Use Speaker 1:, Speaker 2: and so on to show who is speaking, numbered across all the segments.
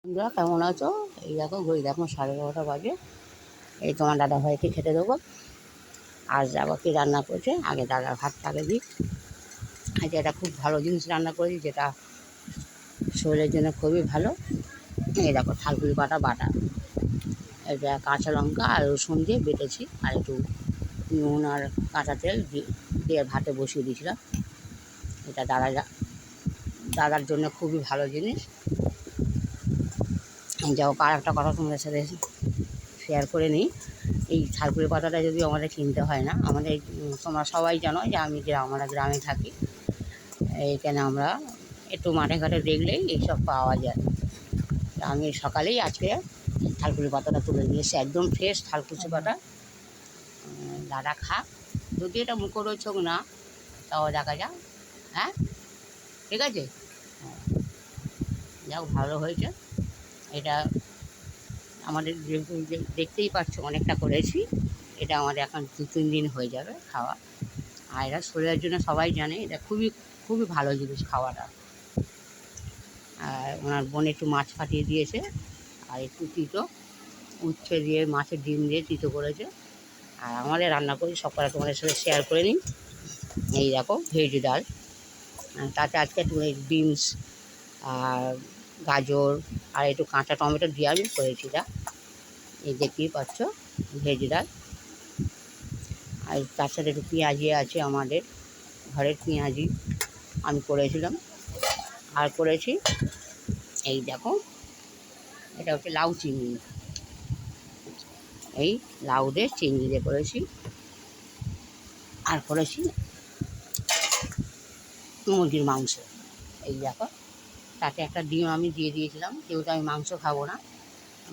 Speaker 1: বন্ধুরা কেমন আছো? এই দেখো ঘড়ি দেখো 11:30 বাজে। এই তোমার দাদা ভাইকে খেতে দেবো। আজ যাবো কি রান্না করছে, আগে দাদার ভাতটাকে দিই। আজ এটা খুব ভালো জিনিস রান্না করেছি, যেটা শরীরের জন্য খুবই ভালো। এই দেখো থালকুড়ি বাটা বাটা, এটা কাঁচা লঙ্কা আর রসুন দিয়ে বেটেছি, আর একটু নুন আর কাঁচা তেল দিয়ে ভাতে বসিয়ে দিয়েছিলাম। এটা দাদার জন্য খুবই ভালো জিনিস। যাও, আর একটা কথা তোমাদের সাথে শেয়ার করে নিই। এই থালকুড়ি পাতাটা যদিও আমাদের কিনতে হয় না, আমাদের তোমরা সবাই জানো যে আমরা গ্রামে থাকি। এইখানে আমরা একটু মাঠে ঘাটে দেখলেই এইসব পাওয়া যায়। আমি সকালেই আজকে থালকুড়ি পাতাটা তুলে নিয়ে এসে, একদম ফ্রেশ থালকুচি পাতা। দাদা খাক, যদি এটা মুখরোচক না তাও দেখা যাক। হ্যাঁ, ঠিক আছে, যাক ভালো হয়েছে। এটা আমাদের দেখতেই পাচ্ছ অনেকটা করেছি। এটা আমাদের এখন 2-3 দিন হয়ে যাবে খাওয়া। আর এটা শরীরের জন্য সবাই জানে এটা খুবই খুবই ভালো জিনিস খাওয়াটা। আর ওনার বোন একটু মাছ ফাটিয়ে দিয়েছে, আর একটু তিতো উচ্ছে দিয়ে মাছের ডিম দিয়ে তিতো করেছে। আর আমাদের রান্না করি সকালে তোমাদের সাথে শেয়ার করে নিই। এই দেখো ভেজ ডাল, তাতে আজকে একটু বিনস আর গাজর আর একটু কাঁচা টমেটো দিয়ে আমি করেছি। এই দেখতেই পাচ্ছ ভেজ ডাল। আর তার সাথে একটু পেঁয়াজি আছে, আমাদের ঘরের পেঁয়াজি আমি করেছিলাম। আর করেছি এই দেখো, এটা হচ্ছে লাউ চিংড়ি। এই লাউ দিয়ে চিংড়ি দিয়ে করেছি। আর করেছি মুরগির মাংস। এই দেখো, তাতে একটা ডিম আমি দিয়ে দিয়েছিলাম, যেহেতু আমি মাংস খাবো না,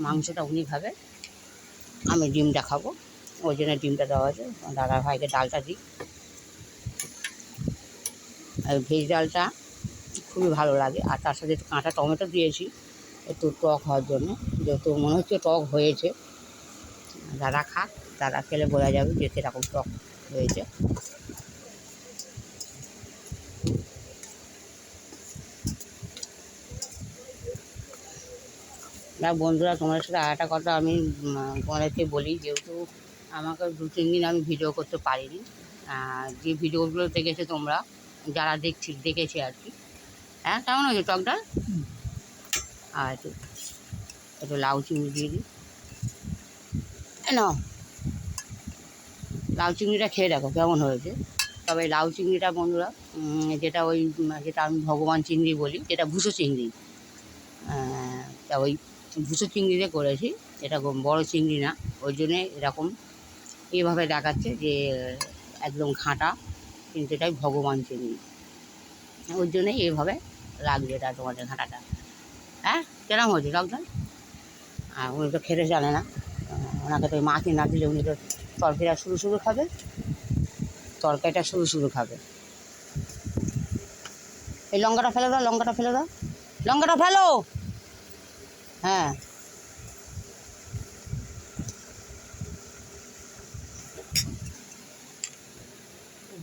Speaker 1: মাংসটা উনি খাবে, আমি ডিমটা খাবো, ওই জন্য ডিমটা দেওয়া আছে। দাদা ভাইকে ডালটা দিই। আর ভেজ ডালটা খুবই ভালো লাগে। আর তার সাথে একটু কাঁচা টমেটো দিয়েছি একটু টক হওয়ার জন্য, যেহেতু মনে হচ্ছে টক হয়েছে। দাদা খাক, দাদা খেলে বোঝা যাবে যে কীরকম টক হয়েছে। না বন্ধুরা, তোমাদের সাথে আর একটা কথা আমি তোমাদেরকে বলি, যেহেতু আমাকে 2-3 দিন আমি ভিডিও করতে পারিনি। যে ভিডিওগুলো দেখেছে তোমরা, যারা দেখেছে আর কি। হ্যাঁ, কেমন হয়েছে টকটা? আর একটু একটু লাউ চিংড়ি দিয়ে দিই। নাও, লাউ চিংড়িটা খেয়ে দেখো কেমন হয়েছে। তবে লাউ চিংড়িটা বন্ধুরা, যেটা আমি ভগবান চিংড়ি বলি, যেটা ভুসো চিংড়ি, তা ওই ভুসো চিংড়িতে করেছি। এটা বড় চিংড়ি না, ওই জন্যে এরকম এইভাবে দেখাচ্ছে যে একদম ঘাঁটা, কিন্তু এটাই ভগবান চিংড়ি, ওই জন্যে এইভাবে লাগবে এটা তোমাদের ঘাঁটাটা। হ্যাঁ, কেরম হয়েছে টকটা? আর উনি তো খেতে জানে না, ওনাকে তো মাছই না দিলে উনি তো তরকারিটা শুরু খাবে, তরকারিটা শুরু খাবে। এই লঙ্কাটা ফেলে দাও, লঙ্কাটা ফেলে দাও, লঙ্কাটা ফেলো। হ্যাঁ,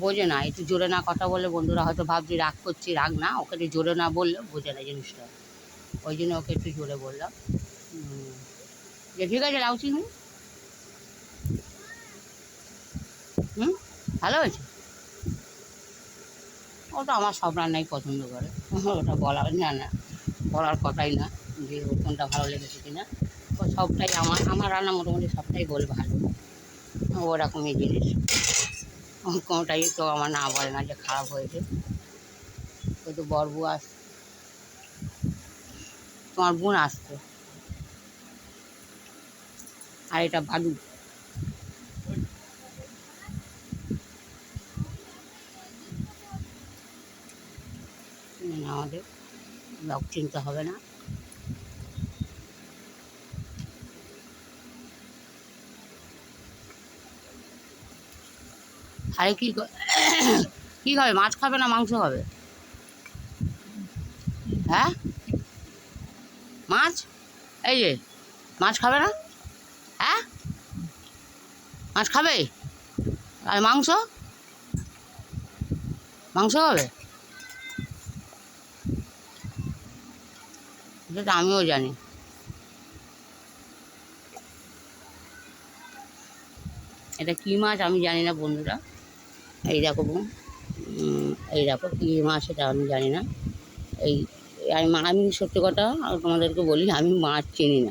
Speaker 1: বোঝে না, একটু জোরে না কথা বললে বন্ধুরা হয়তো ভাবছি রাগ করছি, রাগ না, ওকে একটু জোরে না বললে বোঝে না জিনিসটা, ওই জন্য ওকে একটু জোরে বললাম। যে ঠিক আছে লাউ চিংড়ি, ভালো হয়েছে। ওটা আমার সব রান্নাই পছন্দ করে, ওটা বলার কথাই না যে কোনটা ভালো লেগেছে কিনা। ও সবটাই আমার রান্না মোটামুটি সবটাই বলে ভালো, ওরকমই জিনিস। কোনোটাই তো আমার না বলে না যে খারাপ হয়েছে। তো বড়বু তোমার বোন আসতো, আর এটা বাদু। আমাদের লোক চিনতে হবে না। আরে কী খাবে, মাছ খাবে না মাংস খাবে? হ্যাঁ, মাছ, এই যে মাছ খাবে না? হ্যাঁ, মাছ খাবে আর মাংস, মাংস খাবে, সেটা আমিও জানি। এটা কী মাছ আমি জানি না বন্ধুরা। এই দেখো এই দেখো কী মাছ এটা আমি জানি না। এই আমি সত্যি কথা তোমাদেরকে বলি, আমি মাছ চিনি না।